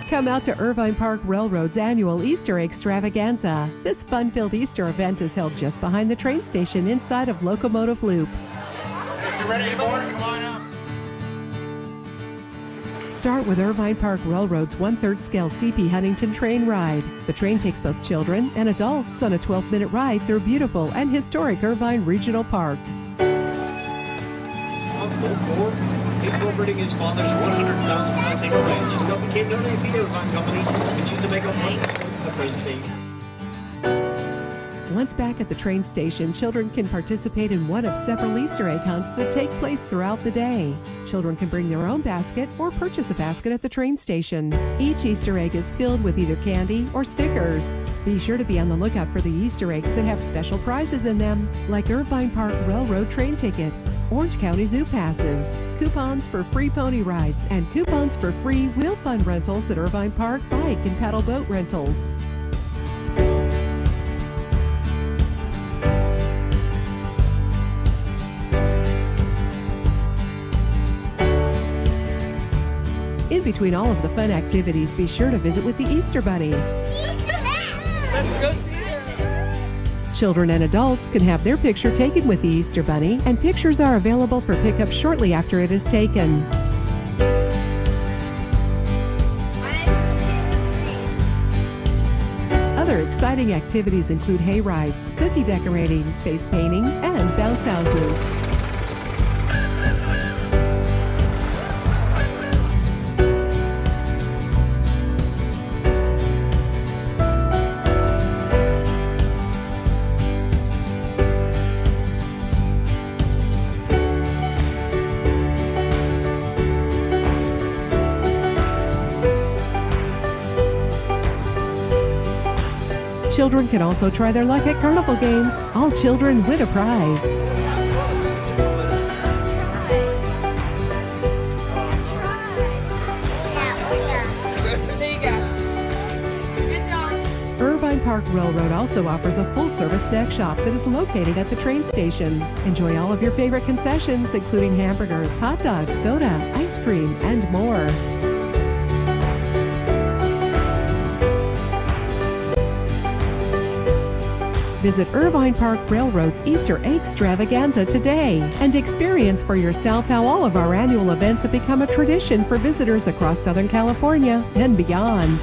Come out to Irvine Park Railroad's annual Easter Eggstravaganza. This fun-filled Easter event is held just behind the train station inside of Locomotive Loop. If you're ready to board, come on up. Start with Irvine Park Railroad's 1/3 scale CP Huntington train ride. The train takes both children and adults on a 12-minute ride through beautiful and historic Irvine Regional Park. Responsible for incorporating his father's 100,000+ acre ranch. What became known as the Irvine Company, which used to make up the present day. Once back at the train station, children can participate in one of several Easter egg hunts that take place throughout the day. Children can bring their own basket or purchase a basket at the train station. Each Easter egg is filled with either candy or stickers. Be sure to be on the lookout for the Easter eggs that have special prizes in them, like Irvine Park Railroad train tickets, Orange County Zoo passes, coupons for free pony rides, and coupons for free wheel fun rentals at Irvine Park bike and paddle boat rentals. In between all of the fun activities, be sure to visit with the Easter Bunny. Let's go see her. Children and adults can have their picture taken with the Easter Bunny, and pictures are available for pickup shortly after it is taken. Other exciting activities include hay rides, cookie decorating, face painting, and bounce houses. Children can also try their luck at Carnival Games. All children win a prize. There you go. Good job. Irvine Park Railroad also offers a full-service snack shop that is located at the train station. Enjoy all of your favorite concessions, including hamburgers, hot dogs, soda, ice cream, and more. Visit Irvine Park Railroad's Easter Eggstravaganza today and experience for yourself how all of our annual events have become a tradition for visitors across Southern California and beyond.